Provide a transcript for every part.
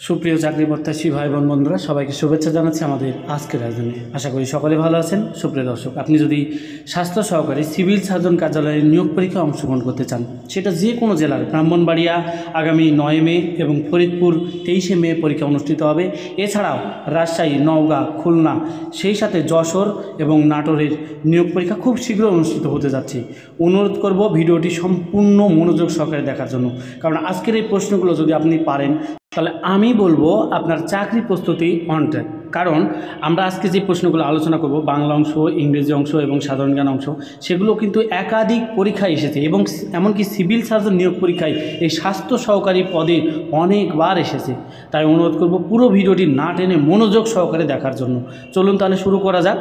সুপ্রিয় চাকরি প্রত্যাশী ভাই বোন বন্ধুরা সবাইকে শুভেচ্ছা জানাচ্ছি আমাদের আজকের আয়োজনে। আশা করি সকলে ভালো আছেন। সুপ্রিয় দর্শক, আপনি যদি স্বাস্থ্য সহকারী সিভিল সার্জন কার্যালয়ের নিয়োগ পরীক্ষায় অংশগ্রহণ করতে চান, সেটা যে কোনো জেলার, ব্রাহ্মণবাড়িয়া আগামী 9 মে এবং ফরিদপুর 23 মে পরীক্ষা অনুষ্ঠিত হবে। এছাড়াও রাজশাহী, নওগাঁ, খুলনা, সেই সাথে যশোর এবং নাটোরের নিয়োগ পরীক্ষা খুব শীঘ্র অনুষ্ঠিত হতে যাচ্ছে। অনুরোধ করব ভিডিওটি সম্পূর্ণ মনোযোগ সহকারে দেখার জন্য, কারণ আজকের এই প্রশ্নগুলো যদি আপনি পারেন তাহলে আমি বলবো আপনার চাকরি প্রস্তুতি অন ট্র্যাক। কারণ আমরা আজকে যে প্রশ্নগুলো আলোচনা করব, বাংলা অংশ, ইংরেজি অংশ এবং সাধারণ জ্ঞান অংশ, সেগুলো কিন্তু একাধিক পরীক্ষায় এসেছে এবং এমনকি সিভিল সার্জন নিয়োগ পরীক্ষায় এই স্বাস্থ্য সহকারী পদে অনেকবার এসেছে। তাই অনুরোধ করব পুরো ভিডিওটি না টেনে মনোযোগ সহকারে দেখার জন্য। চলুন তাহলে শুরু করা যাক।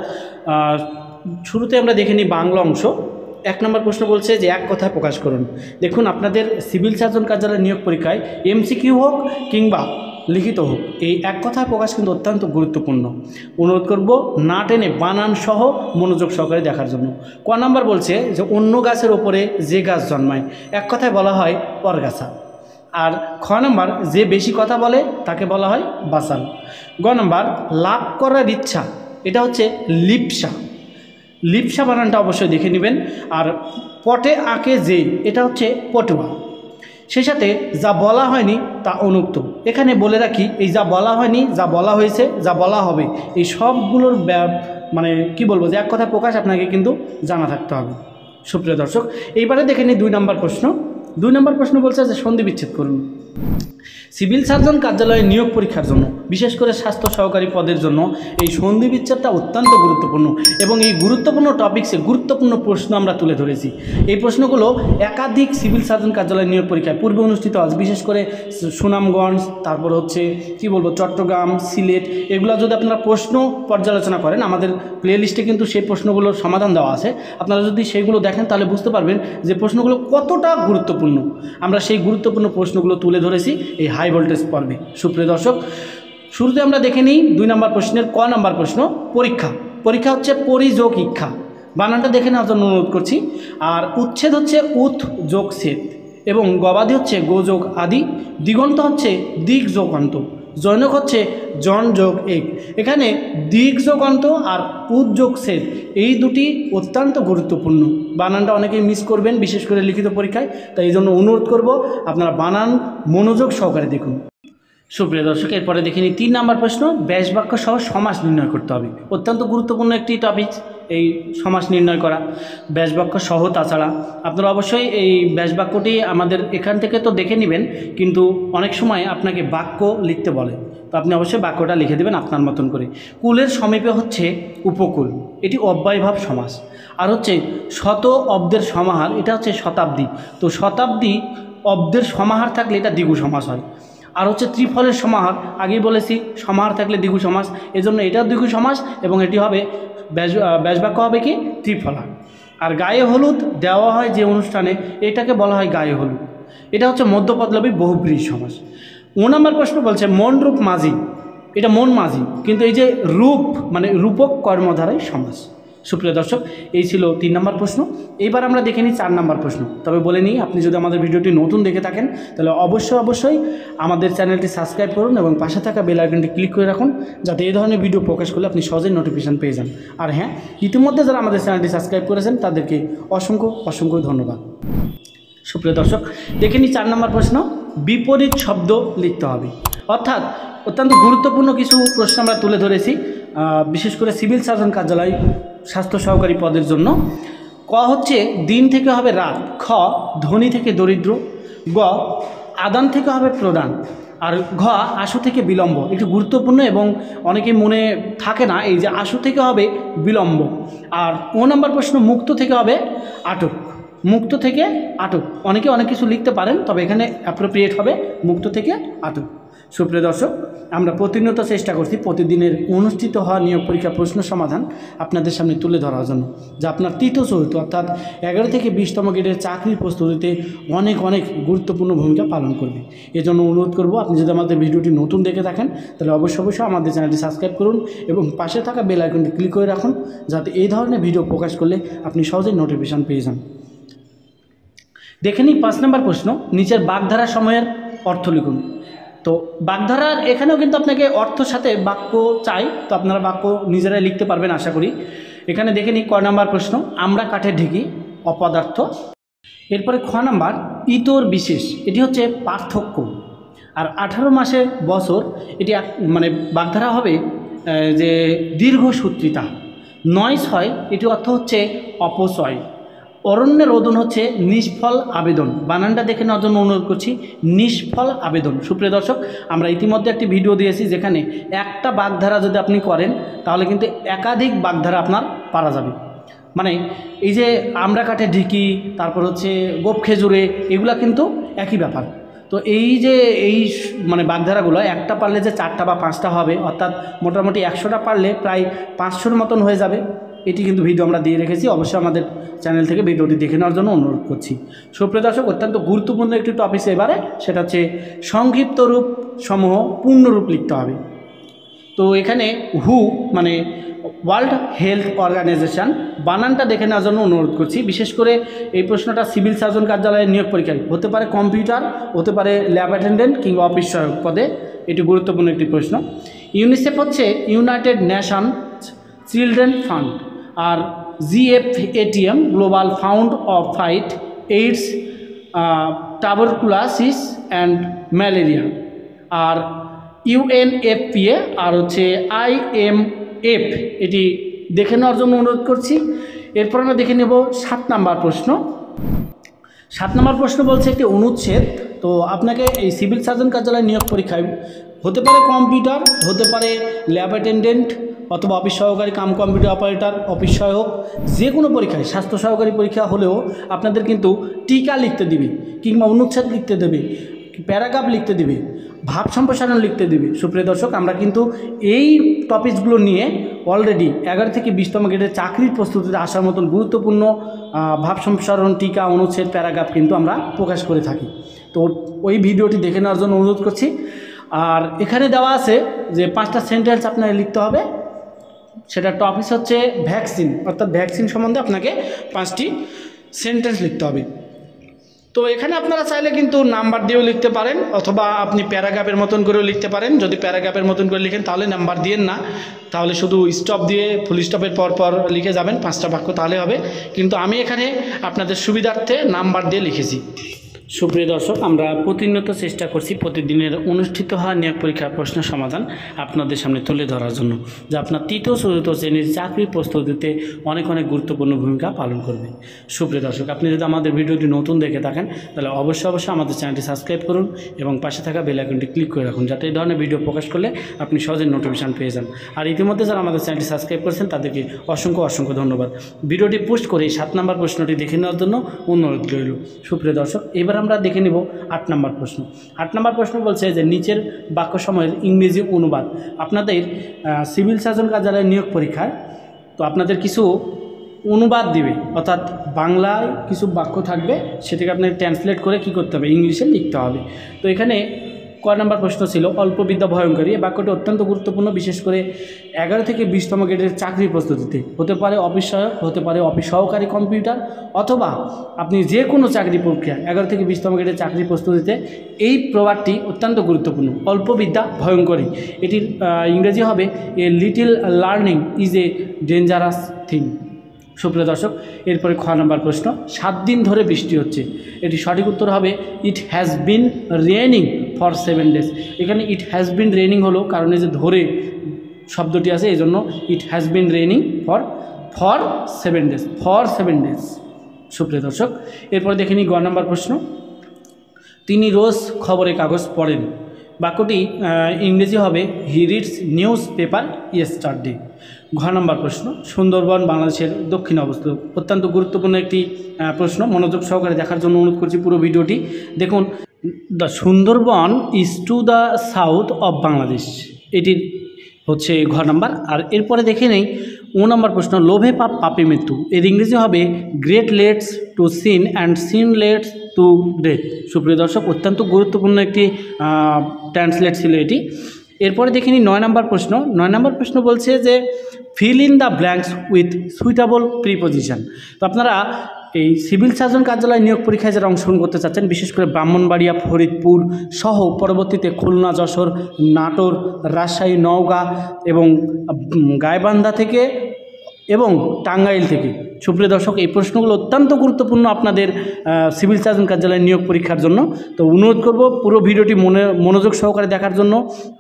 শুরুতে আমরা দেখে নিই বাংলা অংশ। 1 নম্বর প্রশ্ন বলছে যে এক কথায় প্রকাশ করুন। দেখুন, আপনাদের সিভিল সার্জন কার্যালয়ের নিয়োগ পরীক্ষায় এমসিকিউ হোক কিংবা লিখিত হোক, এই এক কথায় প্রকাশ কিন্তু অত্যন্ত গুরুত্বপূর্ণ। অনুরোধ করব না টেনে বানান সহ মনোযোগ সহকারে দেখার জন্য। ক নম্বর বলছে যে অন্য গাছের ওপরে যে গাছ জন্মায়, এক কথায় বলা হয় পরগাছা। আর খ নম্বর যে বেশি কথা বলে তাকে বলা হয় বাচাল। গ নম্বর লাভ করার ইচ্ছা, এটা হচ্ছে লিপ্সা। লিপ্সা বানানটা অবশ্যই দেখে নেবেন। আর পটে আঁকে যে, এটা হচ্ছে পটুয়া। সেই সাথে যা বলা হয়নি তা অনুক্ত। এখানে বলে রাখি, এই যা বলা হয়নি, যা বলা হয়েছে, যা বলা হবে, এই সবগুলোর মানে কি বলবো, যে এক কথা প্রকাশ আপনাকে কিন্তু জানা থাকতে হবে। সুপ্রিয় দর্শক, এইবারে দেখে নিই 2 নম্বর প্রশ্ন। 2 নম্বর প্রশ্ন বলছে যে সন্ধি বিচ্ছেদ করুন। সিভিল সার্জন কার্যালয়ে নিয়োগ পরীক্ষার জন্য, বিশেষ করে স্বাস্থ্য সহকারী পদের জন্য এই সন্ধি বিচ্ছেদটা অত্যন্ত গুরুত্বপূর্ণ এবং এই গুরুত্বপূর্ণ টপিকসে গুরুত্বপূর্ণ প্রশ্ন আমরা তুলে ধরেছি। এই প্রশ্নগুলো একাধিক সিভিল সার্জন কার্যালয়ের নিয়োগ পরীক্ষায় পূর্বে অনুষ্ঠিত আছে, বিশেষ করে সুনামগঞ্জ, তারপর হচ্ছে কি বলবো চট্টগ্রাম, সিলেট, এগুলো যদি আপনারা প্রশ্ন পর্যালোচনা করেন, আমাদের প্লে লিস্টে কিন্তু সেই প্রশ্নগুলোর সমাধান দেওয়া আছে। আপনারা যদি সেইগুলো দেখেন তাহলে বুঝতে পারবেন যে প্রশ্নগুলো কতটা গুরুত্বপূর্ণ। আমরা সেই গুরুত্বপূর্ণ প্রশ্নগুলো তুলে ধরেছি এই হাই ভোল্টেজ পর্বে। সুপ্রিয় দর্শক, শুরুতে আমরা দেখে নিই 2 নম্বর প্রশ্নের ক নম্বর প্রশ্ন। পরীক্ষা, পরীক্ষা হচ্ছে পরিযোগ ইক্ষা, বানানটা দেখে নেওয়ার জন্য অনুরোধ করছি। আর উচ্ছেদ হচ্ছে উৎ যোগ ছেদ এবং গবাদি হচ্ছে গোযোগ আদি, দিগন্ত হচ্ছে দিক যোগ অন্ত, জৈনক হচ্ছে জন যোগ এক। এখানে দিক যোগ অন্ত আর উৎ যোগ ছেদ এই দুটি অত্যন্ত গুরুত্বপূর্ণ। বানানটা অনেকেই মিস করবেন, বিশেষ করে লিখিত পরীক্ষায়। তাই এই জন্য অনুরোধ করব আপনারা বানান মনোযোগ সহকারে দেখুন। সুপ্রিয় দর্শক, এরপরে দেখে নিই 3 নম্বর প্রশ্ন। ব্যাস বাক্য সহ সমাস নির্ণয় করতে হবে। অত্যন্ত গুরুত্বপূর্ণ একটি টপিক এই সমাস নির্ণয় করা, ব্যাস বাক্য সহ। তাছাড়া আপনারা অবশ্যই এই ব্যাস বাক্যটি আমাদের এখান থেকে তো দেখে নেবেন, কিন্তু অনেক সময় আপনাকে বাক্য লিখতে বলে, তো আপনি অবশ্যই বাক্যটা লিখে দেবেন আপনার মতন করে। কুলের সমীপে হচ্ছে উপকূল, এটি অব্যয়ভাব সমাস। আর হচ্ছে শত অব্দের সমাহার, এটা হচ্ছে শতাব্দী। তো শতাব্দী অব্দের সমাহার থাকলে এটা দ্বিগু সমাস হয়। আর হচ্ছে ত্রিফলের সমাহার, আগেই বলেছি সমাহার থাকলে দ্বিগু সমাস, এজন্য এটাও দ্বিগু সমাস এবং এটি হবে ব্যাসবাক্য হবে কি ত্রিফলা। আর গায়ে হলুদ দেওয়া হয় যে অনুষ্ঠানে, এটাকে বলা হয় গায়ে হলুদ, এটা হচ্ছে মধ্যপদলবী বহুব্রীহি সমাস। 9 নম্বর প্রশ্ন বলছে মন রূপ মাঝি, এটা মন মাঝি, কিন্তু এই যে রূপ মানে রূপক কর্মধারায় সমাস। সুপ্রিয় দর্শক, এই ছিল 3 নম্বর প্রশ্ন। এইবার আমরা দেখে নিই 4 নম্বর প্রশ্ন। তবে বলে নিই, আপনি যদি আমাদের ভিডিওটি নতুন দেখে থাকেন তাহলে অবশ্যই আমাদের চ্যানেলটি সাবস্ক্রাইব করুন এবং পাশে থাকা বেল আইকনটি ক্লিক করে রাখুন, যাতে এই ধরনের ভিডিও প্রকাশ করলে আপনি সহজেই নোটিফিকেশান পেয়ে যান। আর হ্যাঁ, ইতিমধ্যে যারা আমাদের চ্যানেলটি সাবস্ক্রাইব করেছেন তাদেরকে অসংখ্য ধন্যবাদ। সুপ্রিয় দর্শক, দেখে নিই 4 নম্বর প্রশ্ন। বিপরীত শব্দ লিখতে হবে। অর্থাৎ অত্যন্ত গুরুত্বপূর্ণ কিছু প্রশ্ন আমরা তুলে ধরেছি, বিশেষ করে সিভিল সার্জন কার্যালয় স্বাস্থ্য সহকারী পদের জন্য। ক হচ্ছে দিন থেকে হবে রাত, খ ধনী থেকে দরিদ্র, গ আদান থেকে হবে প্রদান, আর ঘ আশু থেকে বিলম্ব। একটু গুরুত্বপূর্ণ এবং অনেকেই মনে থাকে না, এই যে আশু থেকে হবে বিলম্ব। আর 9 নম্বর প্রশ্ন মুক্ত থেকে হবে আটক, মুক্ত থেকে আটক। অনেকে অনেক কিছু লিখতে পারেন, তবে এখানে অ্যাপ্রোপ্রিয়েট হবে মুক্ত থেকে আটক। সুপ্রিয় দর্শক, আমরা প্রতিনিয়ত চেষ্টা করছি প্রতিদিনের অনুষ্ঠিত হওয়া নিয়োগ পরীক্ষা প্রশ্ন সমাধান আপনাদের সামনে তুলে ধরার জন্য, যা আপনার তৃতীয় চতুর্থ অর্থাৎ 11 থেকে 20তম গ্রেডের চাকরির প্রস্তুতিতে অনেক গুরুত্বপূর্ণ ভূমিকা পালন করবে। এজন্য অনুরোধ করব, আপনি যদি আমাদের ভিডিওটি নতুন দেখে থাকেন তাহলে অবশ্যই আমাদের চ্যানেলটি সাবস্ক্রাইব করুন এবং পাশে থাকা বেল আইকনটি ক্লিক করে রাখুন, যাতে এই ধরনের ভিডিও প্রকাশ করলে আপনি সহজেই নোটিফিকেশান পেয়ে যান। দেখে নিই 5 নম্বর প্রশ্ন। নিচের বাগধারা সময়ের অর্থ লিখুন। তো বাগধারার এখানেও কিন্তু আপনাকে অর্থর সাথে বাক্য চাই, তো আপনারা বাক্য নিজেরাই লিখতে পারবেন আশা করি। এখানে দেখে নিই ক নাম্বার প্রশ্ন, আমরা কাঠের ঢেঁকি অপদার্থ। এরপরে খ নাম্বার ইতর বিশেষ, এটি হচ্ছে পার্থক্য। আর 18 মাসে বছর, এটি মানে বাগধারা হবে যে দীর্ঘসূত্রিতা। 9/6, এটি অর্থ হচ্ছে অপচয়। অরণ্যের রোদন হচ্ছে নিষ্ফল আবেদন। বানানটা দেখে নেওয়ার জন্য অনুরোধ করছি, নিষ্ফল আবেদন। সুপ্রিয় দর্শক, আমরা ইতিমধ্যে একটি ভিডিও দিয়েছি যেখানে একটা বাগধারা যদি আপনি করেন তাহলে কিন্তু একাধিক বাগধারা আপনার পারা যাবে। মানে এই যে আমরা কাঠে ঢিকি, তারপর হচ্ছে গোপ খেজুরে, এগুলা কিন্তু একই ব্যাপার। তো এই যে মানে বাগধারাগুলো একটা পারলে যে 4টা বা 5টা হবে, অর্থাৎ মোটামুটি 100টা পারলে প্রায় 500-র মতন হয়ে যাবে। এটি কিন্তু ভিডিও আমরা দিয়ে রেখেছি, অবশ্যই আমাদের চ্যানেল থেকে ভিডিওটি দেখে নেওয়ার জন্য অনুরোধ করছি। সুপ্রিয় দর্শক, অত্যন্ত গুরুত্বপূর্ণ একটি টপিক এবারে, সেটা হচ্ছে সংক্ষিপ্ত রূপ সমূহ পূর্ণরূপ লিখতে হবে। তো এখানে হু মানে ওয়ার্ল্ড হেলথ অর্গানাইজেশন, বানানটা দেখে নেওয়ার জন্য অনুরোধ করছি। বিশেষ করে এই প্রশ্নটা সিভিল সার্জন কার্যালয়ের নিয়োগ পরীক্ষায় হতে পারে, কম্পিউটার হতে পারে, ল্যাব অ্যাটেন্ডেন্ট কিংবা অফিস সহায়ক পদে। এটি গুরুত্বপূর্ণ একটি প্রশ্ন। ইউনিসেফ হচ্ছে ইউনাইটেড নেশন চিলড্রেন ফান্ড। আর GFATM Global Fund of fight AIDS, tuberculosis and malaria. আর UNFPA আর হচ্ছে IMF, এটি দেখে নেওয়ার জন্য অনুরোধ করছি। এরপর আমরা দেখে নেব 7 নাম্বার প্রশ্ন। 7 নাম্বার প্রশ্ন বলছে একটি অনুচ্ছেদ। তো আপনাকে এই সিভিল সার্জন কার্যালয় নিয়োগ পরীক্ষায় হতে পারে কম্পিউটার, হতে পারে ল্যাব অ্যাটেন্ডেন্ট অথবা অফিস সহকারী কাম কম্পিউটার অপারেটর, অফিস সহায়ক, যে কোনো পরীক্ষায়, স্বাস্থ্য সহকারী পরীক্ষা হলেও আপনাদের কিন্তু টিকা লিখতে দিবে, কিংবা অনুচ্ছেদ লিখতে দেবে, প্যারাগ্রাফ লিখতে দিবে, ভাব সম্প্রসারণ লিখতে দিবে। সুপ্রিয় দর্শক, আমরা কিন্তু এই টপিকসগুলো নিয়ে অলরেডি 11 থেকে 20তম গ্রেডের চাকরির প্রস্তুতিতে আসার মতন গুরুত্বপূর্ণ ভাব সম্প্রসারণ, টিকা, অনুচ্ছেদ, প্যারাগ্রাফ কিন্তু আমরা প্রকাশ করে থাকি। তো ওই ভিডিওটি দেখে নেওয়ার জন্য অনুরোধ করছি। আর এখানে দেওয়া আছে যে 5টা সেন্টেন্স আপনাকে লিখতে হবে। সেটা টপিক হচ্ছে ভ্যাকসিন, অর্থাৎ ভ্যাকসিন সম্বন্ধে আপনাকে 5টি সেন্টেন্স লিখতে হবে। তো এখানে আপনারা চাইলে কিন্তু নাম্বার দিয়েও লিখতে পারেন, অথবা আপনি প্যারাগ্রাফের মতন করেও লিখতে পারেন। যদি প্যারাগ্রাফের মতন করে লিখেন তাহলে নাম্বার দিয়েন না, তাহলে শুধু স্টপ দিয়ে ফুল স্টপের পর লিখে যাবেন 5টা বাক্য, তাহলে হবে। কিন্তু আমি এখানে আপনাদের সুবিধার্থে নাম্বার দিয়ে লিখেছি। সুপ্রিয় দর্শক, আমরা প্রতিনিয়ত চেষ্টা করছি প্রতিদিনের অনুষ্ঠিত হওয়া নিয়োগ পরীক্ষার প্রশ্ন সমাধান আপনাদের সামনে তুলে ধরার জন্য, যা আপনার 3য় 4র্থ শ্রেণীর চাকরির প্রস্তুতিতে অনেক গুরুত্বপূর্ণ ভূমিকা পালন করবে। সুপ্রিয় দর্শক, আপনি যদি আমাদের ভিডিওটি নতুন দেখে থাকেন তাহলে অবশ্যই আমাদের চ্যানেলটি সাবস্ক্রাইব করুন এবং পাশে থাকা বেল আইকনটি ক্লিক করে রাখুন, যাতে এই ধরনের ভিডিও প্রকাশ করলে আপনি সহজে নোটিফিকেশান পেয়ে যান। আর ইতিমধ্যে যারা আমাদের চ্যানেলটি সাবস্ক্রাইব করেছেন তাদেরকে অসংখ্য ধন্যবাদ। ভিডিওটি পোস্ট করে 7 নাম্বার প্রশ্নটি দেখে নেওয়ার জন্য অনুরোধ রইল। সুপ্রিয় দর্শক, এবার আমরা দেখে নেব 8 নাম্বার প্রশ্ন। 8 নাম্বার প্রশ্ন বলছে যে নিচের বাক্য সময়ের ইংরেজি অনুবাদ। আপনাদের সিভিল সার্জন কার্যালয়ের নিয়োগ পরীক্ষায় তো আপনাদের কিছু অনুবাদ দিবে, অর্থাৎ বাংলায় কিছু বাক্য থাকবে, সেটাকে আপনাকে ট্রান্সলেট করে কী করতে হবে, ইংলিশে লিখতে হবে। তো এখানে ক নাম্বার প্রশ্ন ছিল অল্পবিদ্যা ভয়ঙ্করী। এই বাক্যটি অত্যন্ত গুরুত্বপূর্ণ, বিশেষ করে 11 থেকে 20তম গ্রেডের চাকরির প্রস্তুতিতে। হতে পারে অফিস সহায়ক, হতে পারে অফিস সহকারী কম্পিউটার, অথবা আপনি যে কোনো চাকরি প্রক্রিয়া 11 থেকে 20তম গ্রেডের চাকরির প্রস্তুতিতে এই প্রবাদটি অত্যন্ত গুরুত্বপূর্ণ। অল্পবিদ্যা ভয়ঙ্করী, এটির ইংরেজি হবে a little learning is a dangerous thing. সুপ্রিয় দর্শক, এরপরে খ নাম্বার প্রশ্ন, 7 দিন ধরে বৃষ্টি হচ্ছে। এটি সঠিক উত্তর হবে ইট has been raining for 7 days. এখানে ইট হ্যাজ বিন রেনিং হলো কারণ এই যে ধরে শব্দটি আছে, এই জন্য ইট has been raining for 7 days, for 7 days. সুপ্রিয় দর্শক, এরপরে দেখে নিই গ নাম্বার প্রশ্ন, তিনি রোজ খবরের কাগজ পড়েন। বাক্যটি ইংরেজি হবে he reads news paper yesterday. ঘ নম্বর প্রশ্ন, সুন্দরবন বাংলাদেশের দক্ষিণে অবস্থিত। অত্যন্ত গুরুত্বপূর্ণ একটি প্রশ্ন, মনোযোগ সহকারে দেখার জন্য অনুরোধ করছি পুরো ভিডিওটি দেখুন। The Sundarban is to the south of Bangladesh, এটির হচ্ছে ঘ নাম্বার। আর এরপরে দেখে নেই ও নম্বর প্রশ্ন, লোভে পাপ পাপে মৃত্যু। এর ইংরেজি হবে greed leads to sin and sin leads to death. সুপ্রিয় দর্শক, অত্যন্ত গুরুত্বপূর্ণ একটি ট্রান্সলেট ছিল এটি। এরপরে দেখে নিই 9 নম্বর প্রশ্ন। 9 নম্বর প্রশ্ন বলছে যে fill in the blanks with suitable preposition. তো আপনারা এই সিভিল সার্জন কার্যালয় নিয়োগ পরীক্ষায় যারা অংশগ্রহণ করতে চাচ্ছেন, বিশেষ করে ব্রাহ্মণবাড়িয়া, ফরিদপুর সহ পরবর্তীতে খুলনা, যশোর, নাটোর, রাজশাহী, নওগাঁ এবং গাইবান্ধা থেকে এবং টাঙ্গাইল থেকে, সুপ্রিয় দর্শক, এই প্রশ্নগুলো অত্যন্ত গুরুত্বপূর্ণ আপনাদের সিভিল সার্জন কার্যালয়ের নিয়োগ পরীক্ষার জন্য। তো অনুরোধ করব পুরো ভিডিওটি মনোযোগ সহকারে দেখার জন্য।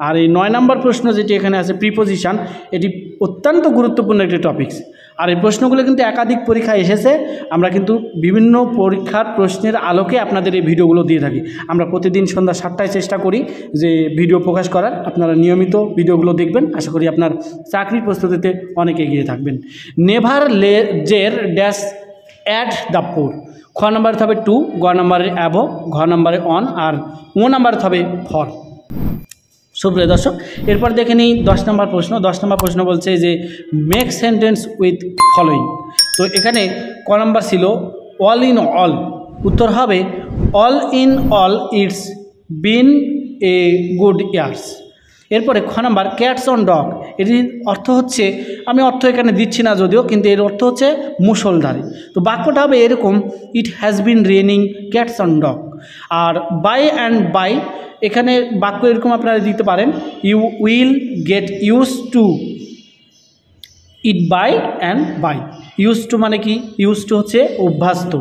আর এই 9 নম্বর প্রশ্ন যেটি এখানে আছে প্রিপোজিশন, এটি অত্যন্ত গুরুত্বপূর্ণ একটি টপিকস। আর এই প্রশ্নগুলো কিন্তু একাধিক পরীক্ষায় এসেছে। আমরা কিন্তু বিভিন্ন পরীক্ষার প্রশ্নের আলোকে আপনাদের এই ভিডিওগুলো দিয়ে থাকি। আমরা প্রতিদিন সন্ধ্যা 7টায় চেষ্টা করি যে ভিডিও প্রকাশ করার। আপনারা নিয়মিত ভিডিওগুলো দেখবেন, আশা করি আপনার চাকরির প্রস্তুতিতে অনেক এগিয়ে থাকবেন। নেভার লেজের ড্যাশ অ্যাট দ্য পোর, খ নম্বরে হবে টু, গ নম্বরে অ্যাবো, ঘ নম্বরে অন, আর ও নম্বরে হবে ফর। সুপ্রিয় দর্শক, এরপর দেখে নিই 10 নম্বর প্রশ্ন। 10 নম্বর প্রশ্ন বলছে যে মেক সেন্টেন্স উইথ ফলোয়িং। তো এখানে ক নম্বর ছিল অল ইন অল, উত্তর হবে all in all it's been a good years. এরপরে খ নম্বর ক্যাটস অন ডগ, এটির অর্থ হচ্ছে, আমি অর্থ এখানে দিচ্ছি না যদিও, কিন্তু এর অর্থ হচ্ছে মুষলধারে। তো বাক্যটা হবে এরকম, it has been raining cats on dog. আর বাই অ্যান্ড বাই, এখানে বাক্য এরকম আপনারা দিতে পারেন, you will get use to it by and by. Use to মানে কি? ইউজ টু হচ্ছে অভ্যস্ত।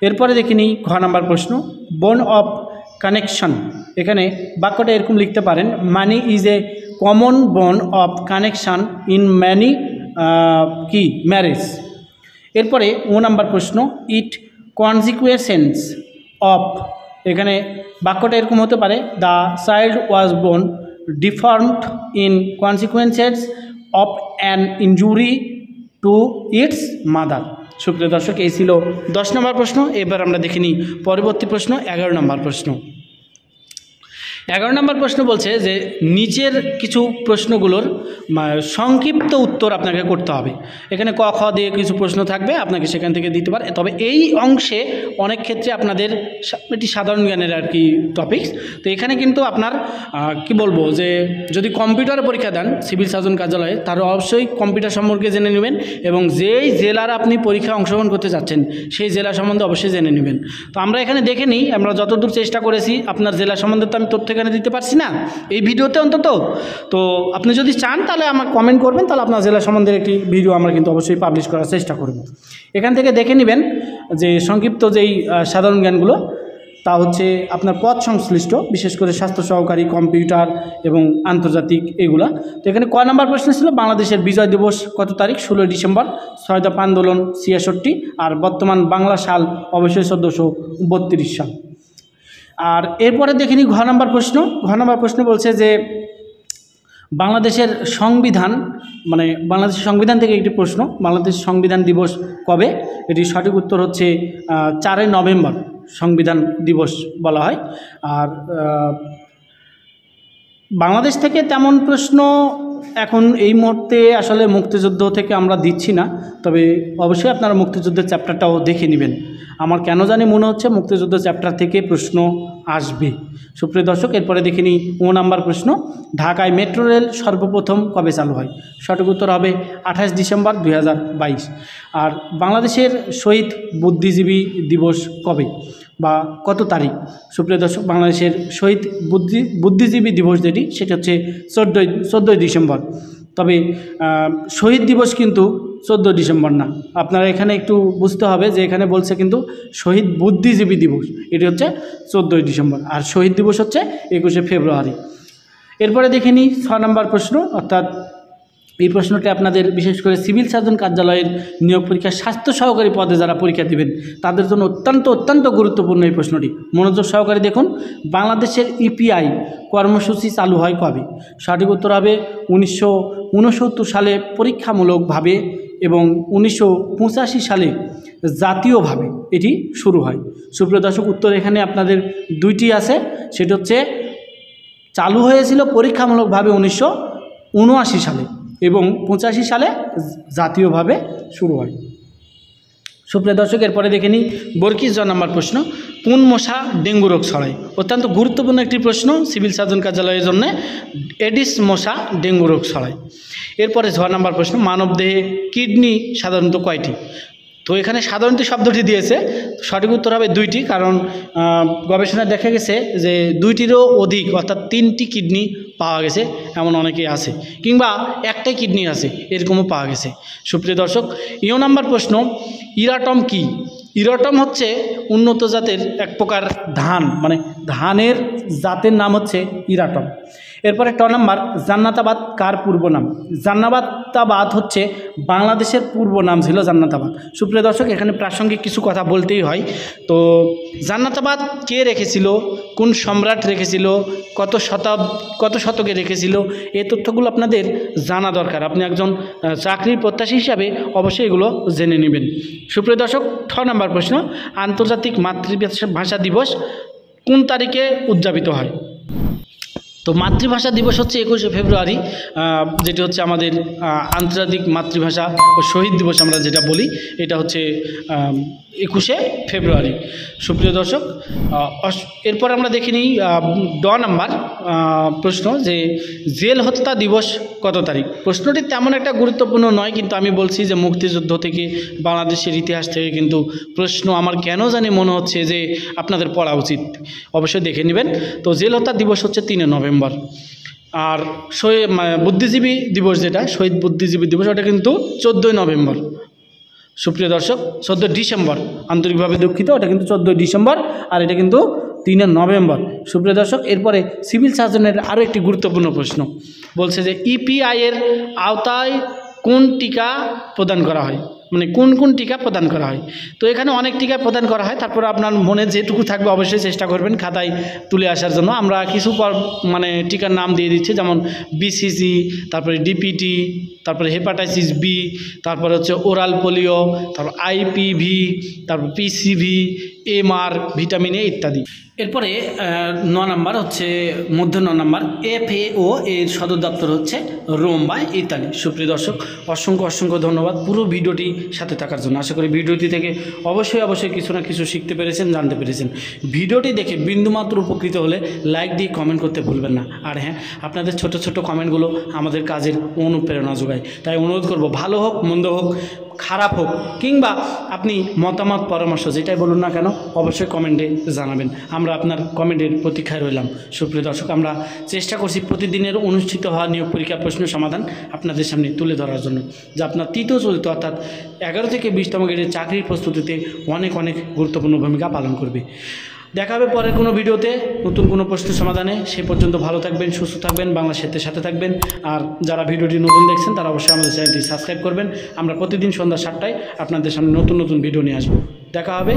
এরপরে দেখে নিই ঘ নাম্বার প্রশ্ন, বোন অফ কানেকশন। এখানে বাক্যটা এরকম লিখতে পারেন, money is a common bone of connection in many কি ম্যারেজ। এরপরে ও নাম্বার প্রশ্ন, ইট কনজিকুয়েন্স অফ। এখানে বাক্যটা এরকম হতে পারে, the child was born deformed in consequences of an injury to its mother. সুপ্রিয় দর্শক, এই ছিল 10 নম্বর প্রশ্ন। এবার আমরা দেখে নিই পরবর্তী প্রশ্ন, 11 নম্বর প্রশ্ন। 11 নম্বর প্রশ্ন বলছে যে নিচের কিছু প্রশ্নগুলোর সংক্ষিপ্ত উত্তর আপনাকে করতে হবে। এখানে ক খ দিয়ে কিছু প্রশ্ন থাকবে, আপনাকে সেখান থেকে দিতে পারে। তবে এই অংশে অনেক ক্ষেত্রে আপনাদের এটি সাধারণ জ্ঞানের আর কি টপিকস। তো এখানে কিন্তু আপনার কি বলবো, যে যদি কম্পিউটারে পরীক্ষা দেন সিভিল সার্জন কার্যালয়ে, তাহলে অবশ্যই কম্পিউটার সম্পর্কে জেনে নেবেন এবং যেই জেলার আপনি পরীক্ষায় অংশগ্রহণ করতে যাচ্ছেন সেই জেলা সম্বন্ধে অবশ্যই জেনে নেবেন। তো আমরা এখানে দেখে নিই, আমরা যতদূর চেষ্টা করেছি, আপনার জেলা সম্বন্ধে তো আমি তথ্য এখানে দিতে পারছি না এই ভিডিওতে অন্তত। তো আপনি যদি চান তাহলে আমাকে কমেন্ট করবেন, তাহলে আপনার জেলা সম্বন্ধে একটি ভিডিও আমরা কিন্তু অবশ্যই পাবলিশ করার চেষ্টা করব। এখান থেকে দেখে নেবেন যে সংক্ষিপ্ত যেই সাধারণ জ্ঞানগুলো, তা হচ্ছে আপনার পদ সংশ্লিষ্ট, বিশেষ করে স্বাস্থ্য সহকারী, কম্পিউটার এবং আন্তর্জাতিক এগুলা। তো এখানে ক নম্বর প্রশ্ন ছিল বাংলাদেশের বিজয় দিবস কত তারিখ? 16 ডিসেম্বর। 6 দফা আন্দোলন 66, আর বর্তমান বাংলা সাল অবশ্যই 1432 সাল। আর এরপরে দেখে নিই ঘ নম্বর প্রশ্ন। ঘ নম্বর প্রশ্ন বলছে যে বাংলাদেশের সংবিধান, মানে বাংলাদেশের সংবিধান থেকে একটি প্রশ্ন, বাংলাদেশ সংবিধান দিবস কবে? এটি সঠিক উত্তর হচ্ছে 4 নভেম্বর সংবিধান দিবস বলা হয়। আর বাংলাদেশ থেকে তেমন প্রশ্ন এখন এই মুহূর্তে আসলে মুক্তিযুদ্ধ থেকে আমরা দিচ্ছি না, তবে অবশ্যই আপনারা মুক্তিযুদ্ধের চ্যাপ্টারটাও দেখে নেবেন। আমার কেন জানি মনে হচ্ছে মুক্তিযুদ্ধ চ্যাপ্টার থেকে প্রশ্ন আসবে। সুপ্রিয় দর্শক, এরপরে দেখে নিই ও নাম্বার প্রশ্ন, ঢাকায় মেট্রো রেল সর্বপ্রথম কবে চালু হয়? সঠিক উত্তর হবে 28 ডিসেম্বর 2022। আর বাংলাদেশের শহীদ বুদ্ধিজীবী দিবস কবে বা কত তারিখ? সুপ্রিয় দর্শক, বাংলাদেশের শহীদ বুদ্ধিজীবী দিবস যেটি, সেটা হচ্ছে 14 ডিসেম্বর। তবে শহীদ দিবস কিন্তু 14 ডিসেম্বর না, আপনারা এখানে একটু বুঝতে হবে যে এখানে বলছে কিন্তু শহীদ বুদ্ধিজীবী দিবস, এটি হচ্ছে 14 ডিসেম্বর, আর শহীদ দিবস হচ্ছে 21 ফেব্রুয়ারি। এরপরে দেখে নিই 6 নম্বর প্রশ্ন, অর্থাৎ এই প্রশ্নটি আপনাদের বিশেষ করে সিভিল সার্জন কার্যালয়ের নিয়োগ পরীক্ষা স্বাস্থ্য সহকারী পদে যারা পরীক্ষা দেবেন তাদের জন্য অত্যন্ত গুরুত্বপূর্ণ এই প্রশ্নটি। মনোযোগ সহকারে দেখুন, বাংলাদেশের ইপিআই কর্মসূচি চালু হয় কবে? সঠিক উত্তর হবে 1969 সালে পরীক্ষামূলকভাবে এবং 1985 সালে জাতীয়ভাবে এটি শুরু হয়। সুপ্রিয় দর্শক, উত্তর এখানে আপনাদের দুইটি আছে, সেটা হচ্ছে চালু হয়েছিল পরীক্ষামূলকভাবে 1979 সালে এবং 85 সালে জাতীয়ভাবে শুরু হয়। সুপ্রিয় দর্শক, এরপরে দেখে নিই 42 নম্বর প্রশ্ন, কোন মশা ডেঙ্গু রোগ ছড়ায়? অত্যন্ত গুরুত্বপূর্ণ একটি প্রশ্ন সিভিল সার্জন কার্যালয়ের জন্য। এডিস মশা ডেঙ্গু রোগ ছড়ায়। এরপরে 6 নম্বর প্রশ্ন, মানবদেহে কিডনি সাধারণত কয়টি? তো এখানে সাধারণত শব্দটি দিয়েছে, সঠিক উত্তর হবে 2টি, কারণ গবেষণায় দেখা গেছে যে 2টিরও অধিক অর্থাৎ 3টি কিডনি পাওয়া গেছে, এমন অনেকেই আছে, কিংবা একটাই কিডনি আছে এরকমও পাওয়া গেছে। সুপ্রিয় দর্শক, নাম্বার প্রশ্ন, ইরাটম কি? ইরাটম হচ্ছে উন্নত জাতের এক প্রকার ধান, মানে ধানের জাতের নাম হচ্ছে ইরাটম। এরপরে নাম্বার, জান্নাতাবাদ কার পূর্ব নাম? জান্নাতাবাদ হচ্ছে বাংলাদেশের পূর্ব নাম ছিল জান্নাতাবাদ। সুপ্রিয় দর্শক, এখানে প্রাসঙ্গিক কিছু কথা বলতেই হয়। তো জান্নাতাবাদ কে রেখেছিল, কোন সম্রাট রেখেছিল, কত শতকে রেখেছিল, এই তথ্যগুলো আপনাদের জানা দরকার। আপনি একজন চাকরির প্রত্যাশী হিসাবে অবশ্যই এগুলো জেনে নেবেন। সুপ্রিয় দর্শক, 6 নম্বর প্রশ্ন, আন্তর্জাতিক মাতৃভাষা দিবস কোন তারিখে উদযাপিত হয়? তো মাতৃভাষা দিবস হচ্ছে 21শে ফেব্রুয়ারি, যেটি হচ্ছে আমাদের আন্তর্জাতিক মাতৃভাষা ও শহীদ দিবস আমরা যেটা বলি, এটা হচ্ছে 21শে ফেব্রুয়ারি। সুপ্রিয় দর্শক, এরপর আমরা দেখে নিই নাম্বার প্রশ্ন, যে জেল হত্যা দিবস কত তারিখ? প্রশ্নটি তেমন একটা গুরুত্বপূর্ণ নয়, কিন্তু আমি বলছি যে মুক্তিযুদ্ধ থেকে, বাংলাদেশের ইতিহাস থেকে কিন্তু প্রশ্ন আমার কেন জানি মনে হচ্ছে যে আপনাদের পড়া উচিত, অবশ্যই দেখে নেবেন। তো জেল হত্যা দিবস হচ্ছে 3 নভেম্বর। আর বুদ্ধিজীবী দিবস, যেটা শহীদ বুদ্ধিজীবী দিবস, ওটা কিন্তু 14 নভেম্বর। সুপ্রিয় দর্শক, 14 ডিসেম্বর, আন্তরিকভাবে দুঃখিত, ওটা কিন্তু 14 ডিসেম্বর, আর এটা কিন্তু 3 নভেম্বর। সুপ্রিয় দর্শক, এরপরে সিভিল সার্জনের আরও একটি গুরুত্বপূর্ণ প্রশ্ন বলছে যে ইপিআই এর আওতায় কোন টিকা প্রদান করা হয়, মানে কোন কোন টিকা প্রদান করা হয়? তো এখানে অনেক টিকা প্রদান করা হয়, তারপর আপনার মনে যেটুকু থাকবে অবশ্যই চেষ্টা করবেন খাতায় তুলে আসার জন্য। আমরা কিছু মানে টিকার নাম দিয়ে দিচ্ছি, যেমন বিসিজি, তারপরে ডিপিটি, তারপরে হেপাটাইটিস বি, তারপরে হচ্ছে ওরাল পোলিও, তারপর আইপিভি, তারপর পিসিভি, এমআর, ভিটামিন এ ইত্যাদি। এরপরে 9 নাম্বার হচ্ছে মধ্য 9 নাম্বার, FAO এর সদর দপ্তর হচ্ছে রোম বা ইতালি। সুপ্রিয় দর্শক, অসংখ্য ধন্যবাদ পুরো ভিডিওটি সাথে থাকার জন্য। আশা করি ভিডিওটি থেকে অবশ্যই কিছু না কিছু শিখতে পেরেছেন, জানতে পেরেছেন। ভিডিওটি দেখে বিন্দুমাত্র উপকৃত হলে লাইক দিয়ে কমেন্ট করতে ভুলবেন না। আর হ্যাঁ, আপনাদের ছোট কমেন্টগুলো আমাদের কাজের অনুপ্রেরণা যোগায়। তাই অনুরোধ করব, ভালো হোক মন্দ হোক, খারাপ হোক, কিংবা আপনি মতামত পরামর্শ যেটাই বলুন না কেন, অবশ্যই কমেন্টে জানাবেন। আমরা আপনার কমেন্টের প্রতীক্ষায় রইলাম। সুপ্রিয় দর্শক, আমরা চেষ্টা করছি প্রতিদিনের অনুষ্ঠিত হওয়া নিয়োগ পরীক্ষা প্রশ্ন সমাধান আপনাদের সামনে তুলে ধরার জন্য, যা আপনার তৃতীয় চতুর্থ অর্থাৎ 11 থেকে 20তম গ্রেডের চাকরির প্রস্তুতিতে অনেক গুরুত্বপূর্ণ ভূমিকা পালন করবে। দেখা হবে পরের কোনো ভিডিওতে নতুন কোনো প্রশ্ন সমাধানে। সে পর্যন্ত ভালো থাকবেন, সুস্থ থাকবেন, বাংলা সাহিত্যের সাথে থাকবেন। আর যারা ভিডিওটি নতুন দেখছেন তারা অবশ্যই আমাদের চ্যানেলটি সাবস্ক্রাইব করবেন। আমরা প্রতিদিন সন্ধ্যা 7টায় আপনাদের সামনে নতুন ভিডিও নিয়ে আসবো। দেখা হবে।